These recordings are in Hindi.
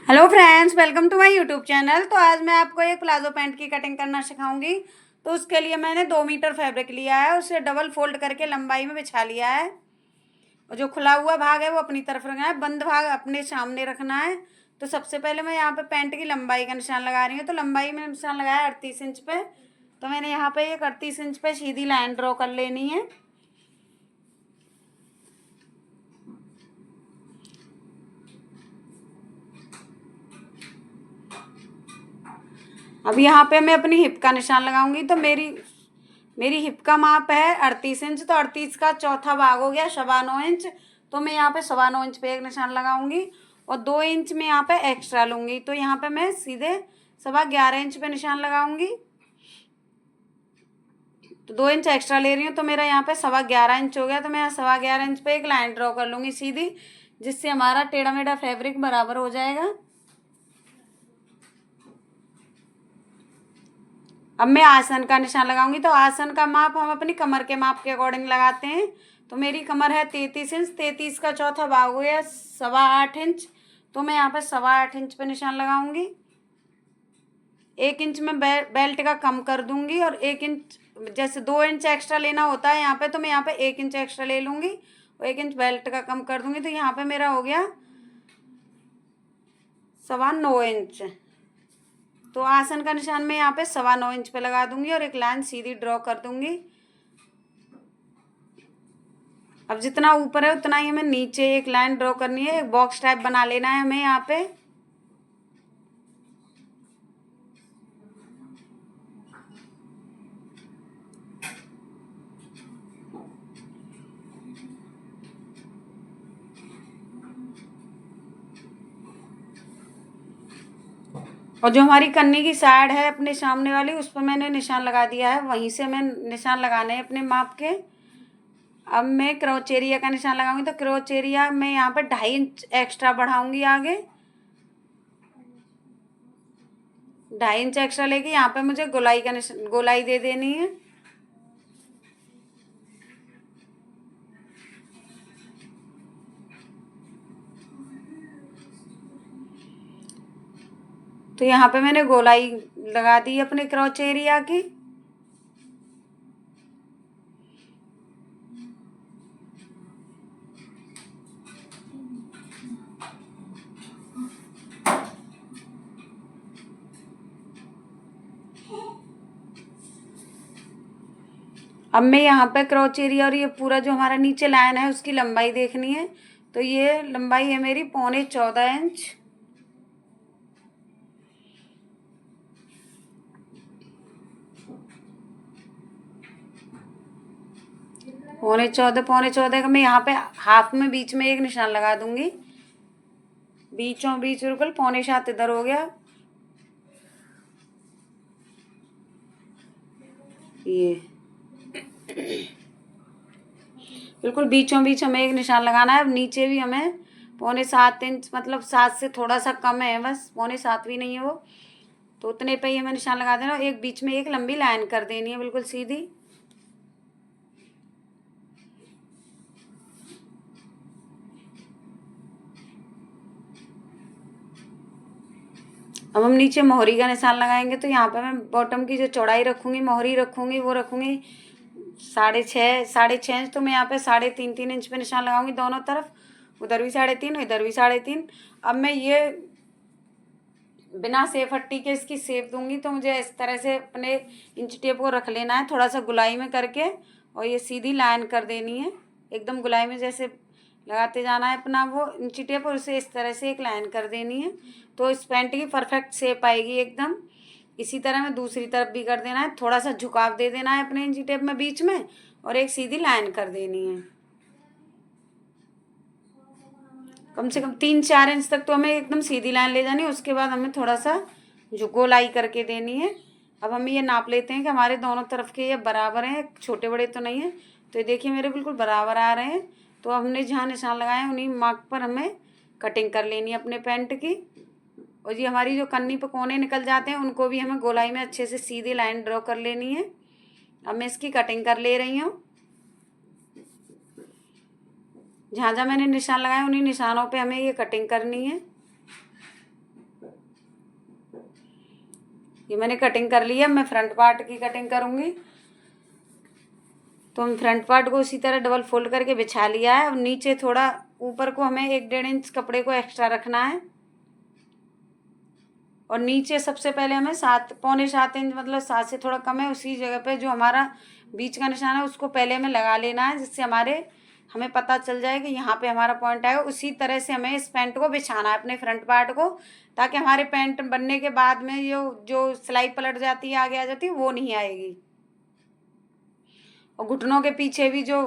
Hello friends, welcome to my YouTube channel. तो आज मैं आपको एक प्लाजो पैंट की कटिंग करना सिखाऊंगी। तो उसके लिए मैंने 2 मीटर फैब्रिक लिया है, उसे डबल फोल्ड करके लंबाई में बिछा लिया है। और जो खुला हुआ भाग है वो अपनी तरफ रखना है, बंद भाग अपने सामने रखना है। तो सबसे पहले मैं यहाँ पे पैंट की लंबाई का निशान लगा रही हूँ। तो लंबाई में निशान लगाया 38 इंच पे। तो मैंने यहाँ पे एक 38 इंच पे सीधी लाइन ड्रॉ कर लेनी है। अब यहाँ पे मैं अपनी हिप का निशान लगाऊंगी। तो मेरी हिप का माप है 38 इंच। तो 38 का चौथा भाग हो गया 9.25 इंच। तो मैं यहाँ पे 9.25 इंच पे एक निशान लगाऊंगी और 2 इंच में यहाँ पे एक्स्ट्रा लूंगी। तो यहाँ पे मैं सीधे 11.25 इंच पे निशान लगाऊंगी। तो 2 इंच एक्स्ट्रा ले रही हूँ, तो मेरा यहाँ पे 11.25 इंच हो गया। तो मैं यहाँ 11.25 इंच पे एक लाइन ड्रॉ कर लूंगी सीधी, जिससे हमारा टेढ़ा मेढ़ा फैब्रिक बराबर हो जाएगा। अब मैं आसन का निशान लगाऊंगी। तो आसन का माप हम अपनी कमर के माप के अकॉर्डिंग लगाते हैं। तो मेरी कमर है 33 इंच। 33 का चौथा भाग हो गया 8.25 इंच। तो मैं यहाँ पे 8.25 इंच पे निशान लगाऊंगी। 1 इंच में बेल्ट का कम कर दूंगी और 1 इंच, जैसे 2 इंच एक्स्ट्रा लेना होता है यहाँ पे, तो मैं यहाँ पे 1 इंच एक्स्ट्रा ले लूंगी और 1 इंच बेल्ट का कम कर दूंगी। तो यहाँ पे मेरा हो गया 9.25 इंच। तो आसन का निशान मैं यहाँ पे 9.25 इंच पे लगा दूंगी और एक लाइन सीधी ड्रॉ कर दूंगी। अब जितना ऊपर है उतना ही हमें नीचे एक लाइन ड्रॉ करनी है, एक बॉक्स टाइप बना लेना है हमें यहाँ पे। और जो हमारी कन्नी की साइड है अपने सामने वाली, उस पर मैंने निशान लगा दिया है, वहीं से हमें निशान लगाने हैं अपने माप के। अब मैं क्रॉच एरिया का निशान लगाऊंगी। तो क्रॉच एरिया मैं यहाँ पे 2.5 इंच एक्स्ट्रा बढ़ाऊंगी आगे। 2.5 इंच एक्स्ट्रा लेके यहाँ पे मुझे गोलाई का निशान, गोलाई दे देनी है। तो यहाँ पे मैंने गोलाई लगा दी अपने क्रॉच एरिया की। अब मैं यहाँ पे क्रॉच एरिया और ये पूरा जो हमारा नीचे लाइन है उसकी लंबाई देखनी है। तो ये लंबाई है मेरी 14.25 इंच। पौने चौदह का मैं यहाँ पे हाफ में बीच में एक निशान लगा दूंगी। बीचों बीच बिल्कुल 6.25 इधर हो गया। ये बिल्कुल बीचों बीच हमें एक निशान लगाना है। अब नीचे भी हमें 6.25 इंच, मतलब 7 से थोड़ा सा कम है, बस 6.25 भी नहीं है वो। तो उतने पे ही हमें निशान लगा देना और एक बीच में एक लंबी लाइन कर देनी है बिल्कुल सीधी। अब हम नीचे मोहरी का निशान लगाएंगे। तो यहाँ पे मैं बॉटम की जो चौड़ाई रखूंगी, मोहरी रखूंगी, वो रखूंगी 6.5 इंच। तो मैं यहाँ पे 3.5 इंच पे निशान लगाऊंगी दोनों तरफ, उधर भी 3.5, इधर भी 3.5। अब मैं ये बिना सेफ हट्टी के इसकी सेप दूंगी। तो मुझे इस तरह से अपने इंच टेप को रख लेना है, थोड़ा सा गुलाई में करके, और ये सीधी लाइन कर देनी है एकदम गुलाई में, जैसे लगाते जाना है अपना वो इंची टेप, और उसे इस तरह से एक लाइन कर देनी है। तो इस पैंट की परफेक्ट शेप आएगी एकदम। इसी तरह में दूसरी तरफ भी कर देना है, थोड़ा सा झुकाव दे देना है अपने इंची टेप में बीच में, और एक सीधी लाइन कर देनी है। कम से कम 3-4 इंच तक तो हमें एकदम सीधी लाइन ले जानी है, उसके बाद हमें थोड़ा सा गोलाई करके देनी है। अब हम ये नाप लेते हैं कि हमारे दोनों तरफ के ये बराबर हैं, छोटे बड़े तो नहीं है। तो ये देखिए मेरे बिल्कुल बराबर आ रहे हैं। तो हमने जहाँ निशान लगाए हैं उन्हीं मार्क पर हमें कटिंग कर लेनी है अपने पैंट की। और ये हमारी जो कन्नी पे कोने निकल जाते हैं उनको भी हमें गोलाई में अच्छे से सीधी लाइन ड्रॉ कर लेनी है। अब मैं इसकी कटिंग कर ले रही हूँ। जहाँ जहाँ मैंने निशान लगाए उन्हीं निशानों पे हमें ये कटिंग करनी है। ये मैंने कटिंग कर ली है। मैं फ्रंट पार्ट की कटिंग करूँगी। तो हम फ्रंट पार्ट को उसी तरह डबल फोल्ड करके बिछा लिया है। अब नीचे थोड़ा ऊपर को हमें 1-1.5 इंच कपड़े को एक्स्ट्रा रखना है और नीचे सबसे पहले हमें 7-7.25 इंच, मतलब 7 से थोड़ा कम है, उसी जगह पे जो हमारा बीच का निशान है उसको पहले हमें लगा लेना है, जिससे हमें पता चल जाए कि यहाँ पे हमारा पॉइंट आएगा। उसी तरह से हमें इस पैंट को बिछाना है अपने फ्रंट पार्ट को, ताकि हमारे पैंट बनने के बाद में जो सिलाई पलट जाती है, आगे आ जाती है, वो नहीं आएगी। और घुटनों के पीछे भी जो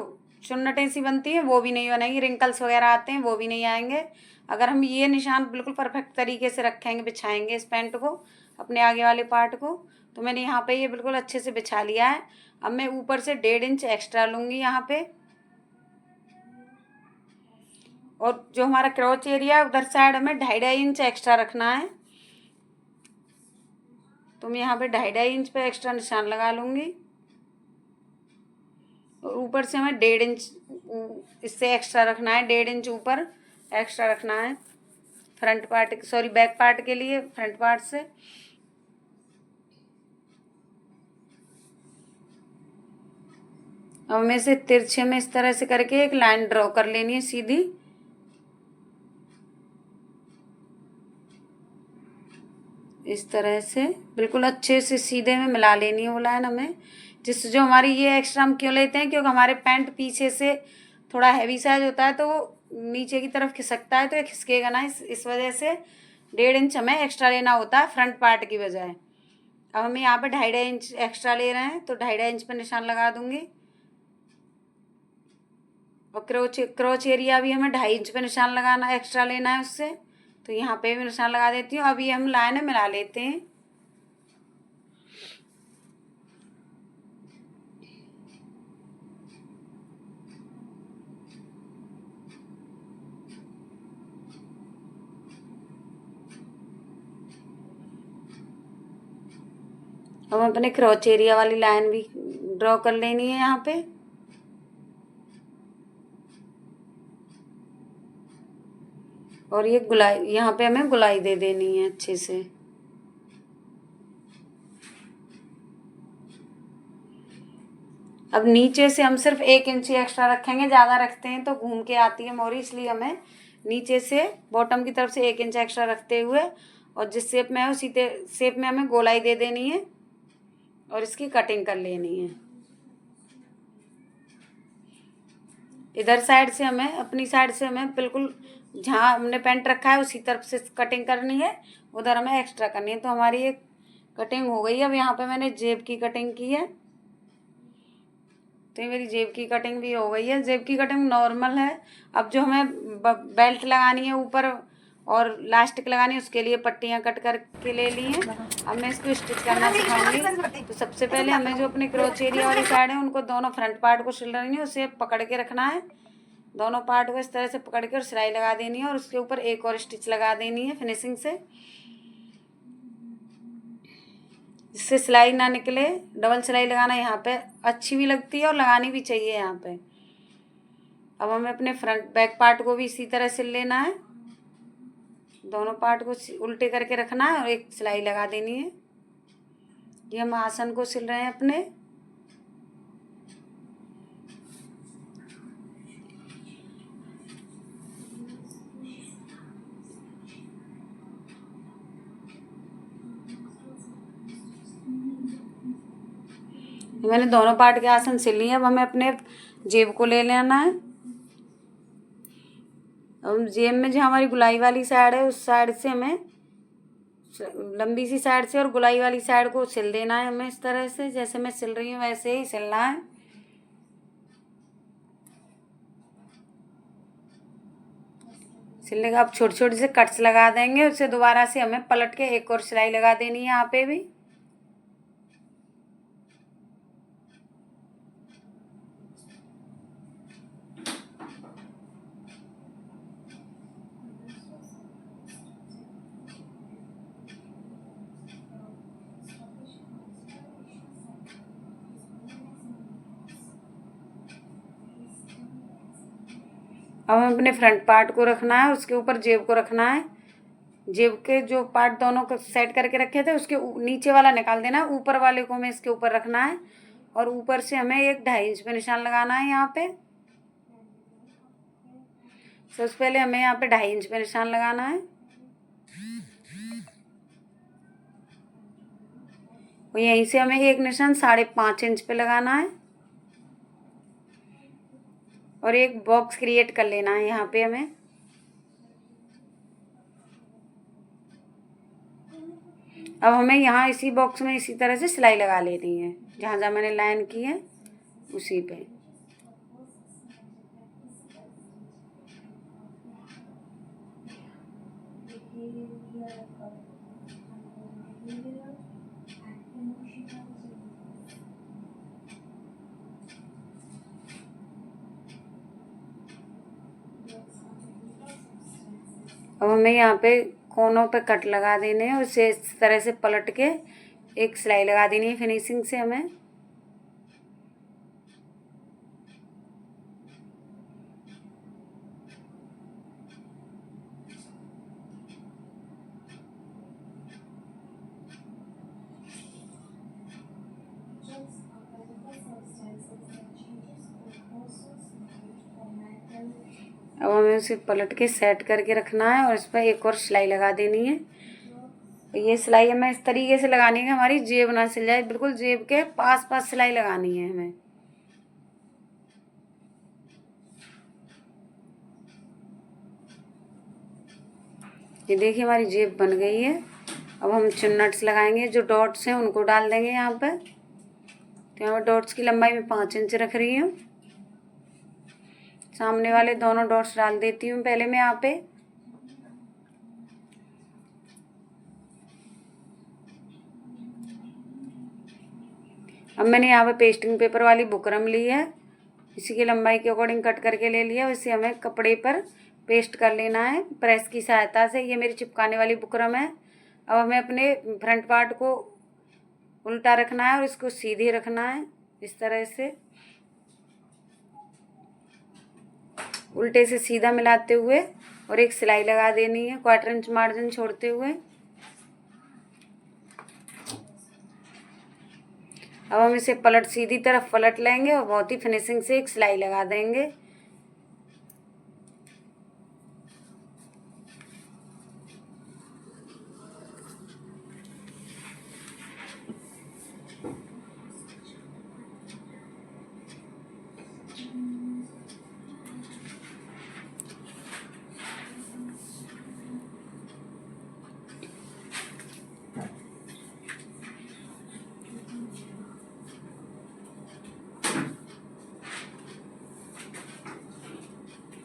चुन्नटें सी बनती हैं वो भी नहीं बनेंगी, रिंकल्स वगैरह आते हैं वो भी नहीं आएंगे। अगर हम ये निशान बिल्कुल परफेक्ट तरीके से रखेंगे, बिछाएंगे इस पैंट को, अपने आगे वाले पार्ट को, तो मैंने यहाँ पे ये बिल्कुल अच्छे से बिछा लिया है। अब मैं ऊपर से 1.5 इंच एक्स्ट्रा लूँगी यहाँ पे, और जो हमारा क्रॉच एरिया उधर साइड हमें 2.5 इंच एक्स्ट्रा रखना है। तो मैं यहाँ पे 2.5 इंच पे एक्स्ट्रा निशान लगा लूँगी और ऊपर से हमें 1.5 इंच इससे एक्स्ट्रा रखना है, 1.5 इंच ऊपर एक्स्ट्रा रखना है बैक पार्ट के लिए फ्रंट पार्ट से। अब हमें से तिरछे में इस तरह से करके एक लाइन ड्रॉ कर लेनी है सीधी। इस तरह से बिल्कुल अच्छे से सीधे में मिला लेनी है वो लाइन हमें, जिससे जो हमारी ये एक्स्ट्रा हम क्यों लेते हैं, क्योंकि हमारे पैंट पीछे से थोड़ा हैवी साइज होता है तो वो नीचे की तरफ खिसकता है, तो ये खिसकेगा ना, इस वजह से 1.5 इंच हमें एक्स्ट्रा लेना होता है फ्रंट पार्ट की बजाय। अब हम यहाँ पे 2.5 इंच एक्स्ट्रा ले रहे हैं, तो 2.5 इंच पर निशान लगा दूंगी। और क्रोच एरिया भी हमें 2.5 इंच पे निशान लगाना, एक्स्ट्रा लेना है उससे, तो यहाँ पे भी निशान लगा देती हूँ। अब ये हम लाइन मिला लेते हैं। अब अपने क्रॉच एरिया वाली लाइन भी ड्रॉ कर लेनी है यहाँ पे। और ये गुलाई, यहाँ पे हमें गुलाई दे देनी है अच्छे से। अब नीचे से हम सिर्फ 1 इंच ही एक्स्ट्रा रखेंगे, ज़्यादा रखते हैं तो घूम के आती है मोरी, इसलिए हमें नीचे से बॉटम की तरफ से 1 इंच एक्स्ट्रा रखते हुए और जिस शेप में है उसी शेप में हमें गोलाई दे देनी है और इसकी कटिंग कर लेनी है। इधर साइड से हमें, अपनी साइड से हमें बिल्कुल जहाँ हमने पैंट रखा है उसी तरफ से कटिंग करनी है, उधर हमें एक्स्ट्रा करनी है। तो हमारी ये कटिंग हो गई। अब यहाँ पे मैंने जेब की कटिंग की है, तो ये मेरी जेब की कटिंग भी हो गई है। जेब की कटिंग नॉर्मल है। अब जो हमें बेल्ट लगानी है ऊपर और लास्टिक लगानी है, उसके लिए पट्टियाँ कट करके ले ली हैं। अब मैं इसको स्टिच करना सिखाऊंगी। तो सबसे पहले हमें जो अपने क्रॉच एरिया वाली साइड है उनको दोनों फ्रंट पार्ट को सिल रही है, उसे पकड़ के रखना है, दोनों पार्ट को इस तरह से पकड़ के और सिलाई लगा देनी है और उसके ऊपर एक और स्टिच लगा देनी है फिनिशिंग से, जिससे सिलाई ना निकले। डबल सिलाई लगाना यहाँ पे अच्छी भी लगती है और लगानी भी चाहिए यहाँ पे। अब हमें अपने फ्रंट बैक पार्ट को भी इसी तरह सिल लेना है, दोनों पार्ट को उल्टे करके रखना है और एक सिलाई लगा देनी है। ये हम आसन को सिल रहे हैं अपने। मैंने दोनों पार्ट के आसन सिल लिए। अब हमें अपने जेब को ले लेना है। अब जेब में जो हमारी गुलाई वाली साइड है उस साइड से हमें, लंबी सी साइड से और गुलाई वाली साइड को सिल देना है हमें, इस तरह से जैसे मैं सिल रही हूँ वैसे ही सिलना है। सिलने का अब छोटे छोटे से कट्स लगा देंगे, उससे दोबारा से हमें पलट के एक और सिलाई लगा देनी है यहाँ पे भी। अब हमें अपने फ्रंट पार्ट को रखना है, उसके ऊपर जेब को रखना है, जेब के जो पार्ट दोनों को सेट करके रखे थे उसके नीचे वाला निकाल देना है, ऊपर वाले को हमें इसके ऊपर रखना है और ऊपर से हमें एक 2.5 इंच पे निशान लगाना है यहाँ पे। सबसे पहले हमें यहाँ पे 2.5 इंच पे निशान लगाना है और यहीं से हमें एक निशान 5.5 इंच पे लगाना है और एक बॉक्स क्रिएट कर लेना है यहाँ पे हमें। अब हमें यहाँ इसी बॉक्स में इसी तरह से सिलाई लगा लेनी है, जहाँ जहाँ मैंने लाइन की है उसी पे। अब हमें यहाँ पे कोनों पे कट लगा देने हैं, उसे इस तरह से पलट के एक सिलाई लगा देनी है फिनिशिंग से हमें। अब हमें उसे पलट के सेट करके रखना है और इस पर एक और सिलाई लगा देनी है। ये सिलाई हमें इस तरीके से लगानी है कि हमारी जेब ना सिल जाए, बिल्कुल जेब के पास पास सिलाई लगानी है हमें। ये देखिए हमारी जेब बन गई है। अब हम चुन्नट्स लगाएंगे, जो डॉट्स हैं उनको डाल देंगे यहाँ पर। तो यहाँ पर डॉट्स की लंबाई में 5 इंच रख रही हूँ। सामने वाले दोनों डॉट्स डाल देती हूँ पहले मैं यहाँ पे। अब मैंने यहाँ पे पेस्टिंग पेपर वाली बुकरम ली है, इसी की लंबाई के अकॉर्डिंग कट करके ले लिया। इसे हमें कपड़े पर पेस्ट कर लेना है प्रेस की सहायता से। ये मेरी चिपकाने वाली बुकरम है। अब हमें अपने फ्रंट पार्ट को उल्टा रखना है और इसको सीधे रखना है इस तरह से, उल्टे से सीधा मिलाते हुए, और एक सिलाई लगा देनी है 1/4 इंच मार्जिन छोड़ते हुए। अब हम इसे सीधी तरफ पलट लेंगे और बहुत ही फिनिशिंग से एक सिलाई लगा देंगे।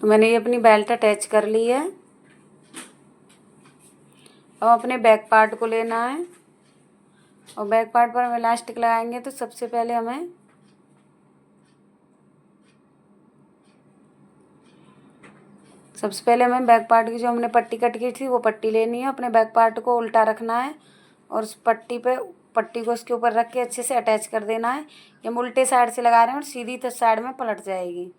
तो मैंने ये अपनी बेल्ट अटैच कर ली है। अब अपने बैक पार्ट को लेना है और बैक पार्ट पर हम इलास्टिक लगाएंगे। तो सबसे पहले हमें बैक पार्ट की जो हमने पट्टी कट की थी वो पट्टी लेनी है। अपने बैक पार्ट को उल्टा रखना है और उस पट्टी को उसके ऊपर रख के अच्छे से अटैच कर देना है। ये हम उल्टे साइड से लगा रहे हैं और सीधी साइड में पलट जाएगी।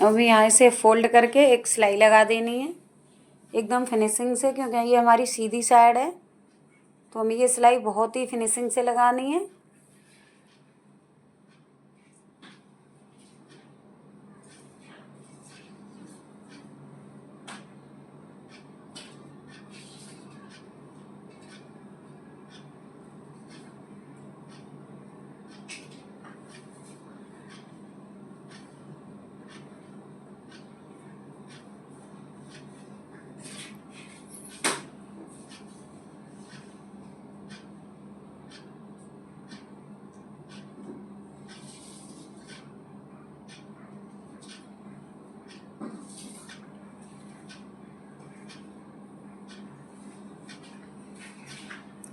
अब यहाँ से फोल्ड करके एक सिलाई लगा देनी है एकदम फिनिशिंग से, क्योंकि ये हमारी सीधी साइड है तो हमें ये सिलाई बहुत ही फिनिशिंग से लगानी है।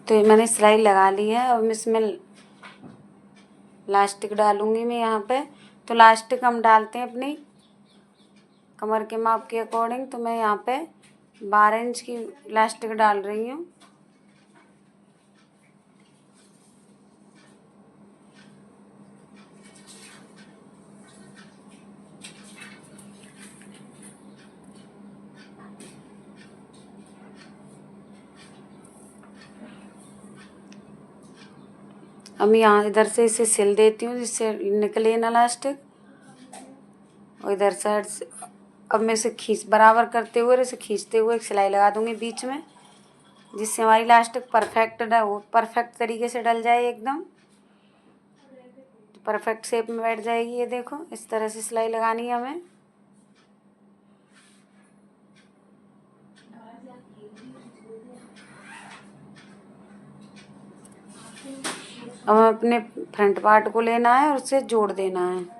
तो ये मैंने सिलाई लगा ली है। अब इसमें लास्टिक डालूंगी मैं यहाँ पे। तो लास्टिक हम डालते हैं अपनी कमर के माप के अकॉर्डिंग। तो मैं यहाँ पे 12 इंच की इलास्टिक डाल रही हूँ। अब यहाँ इधर से इसे सिल देती हूँ जिससे निकले ना इलास्टिक, और इधर साइड से अब मैं इसे बराबर करते हुए इसे खींचते हुए एक सिलाई लगा दूँगी बीच में, जिससे हमारी इलास्टिक परफेक्ट तरीके से डल जाए एकदम, परफेक्ट शेप में बैठ जाएगी। ये देखो इस तरह से सिलाई लगानी है हमें। अब हमें अपने फ्रंट पार्ट को लेना है और उसे जोड़ देना है।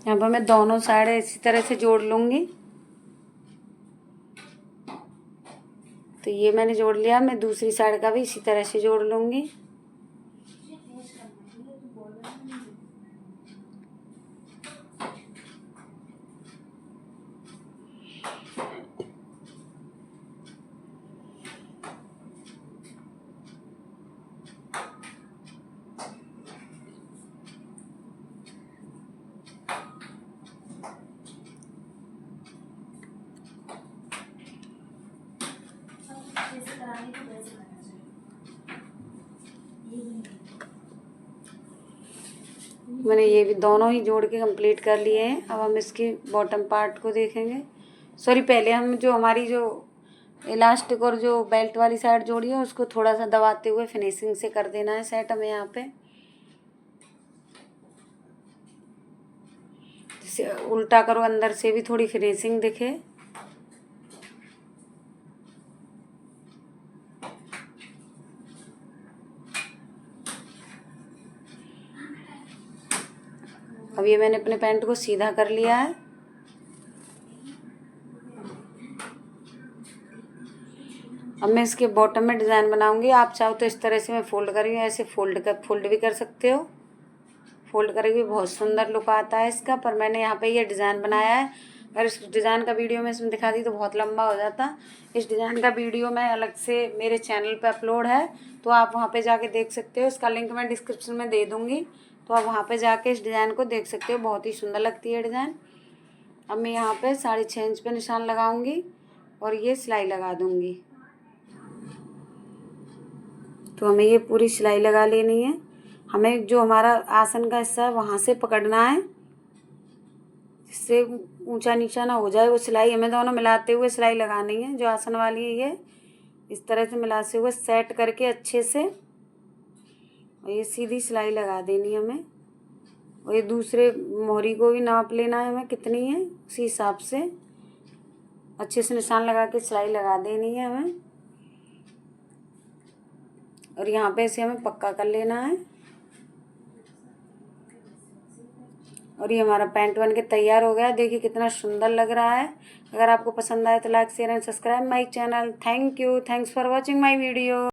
यहाँ पर मैं दोनों साइड इसी तरह से जोड़ लूँगी। तो ये मैंने जोड़ लिया, मैं दूसरी साइड का भी इसी तरह से जोड़ लूँगी। मैंने ये भी दोनों ही जोड़ के कंप्लीट कर लिए हैं। अब हम इसके बॉटम पार्ट को देखेंगे। सॉरी, पहले हम जो हमारी जो इलास्टिक और जो बेल्ट वाली साइड जोड़ी है उसको थोड़ा सा दबाते हुए फिनिशिंग से कर देना है सेट हमें यहाँ पे, जिससे उल्टा करो अंदर से भी थोड़ी फिनिशिंग दिखे। अब ये मैंने अपने पैंट को सीधा कर लिया है। अब मैं इसके बॉटम में डिज़ाइन बनाऊंगी। आप चाहो तो इस तरह से मैं फोल्ड करी हूँ, ऐसे फोल्ड भी कर सकते हो। फोल्ड करके भी बहुत सुंदर लुक आता है इसका, पर मैंने यहाँ पे ये डिज़ाइन बनाया है। अगर इस डिज़ाइन का वीडियो मैं इसमें दिखा दी तो बहुत लंबा हो जाता। इस डिज़ाइन का वीडियो मैं अलग से मेरे चैनल पे अपलोड है, तो आप वहाँ पे जाके देख सकते हो। इसका लिंक मैं डिस्क्रिप्शन में दे दूँगी, तो आप वहाँ पे जाके इस डिज़ाइन को देख सकते हो। बहुत ही सुंदर लगती है डिज़ाइन। अब मैं यहाँ पे 6.5 इंच पे निशान लगाऊंगी और ये सिलाई लगा दूँगी। तो हमें ये पूरी सिलाई लगा लेनी है। हमें जो हमारा आसन का हिस्सा है वहाँ से पकड़ना है, जिससे ऊंचा नीचा ना हो जाए वो सिलाई। हमें दोनों मिलाते हुए सिलाई लगानी है। जो आसन वाली है ये इस तरह से मिलाते हुए सेट करके अच्छे से, और ये सीधी सिलाई लगा देनी है हमें। और ये दूसरे मोहरी को भी नाप लेना है हमें कितनी है, उसी हिसाब से अच्छे से निशान लगा के सिलाई लगा देनी है हमें। और यहाँ पे इसे हमें पक्का कर लेना है। और ये हमारा पैंट बन के तैयार हो गया। देखिए कितना सुंदर लग रहा है। अगर आपको पसंद आए तो like share and subscribe my channel. Thank you, thanks for watching my video.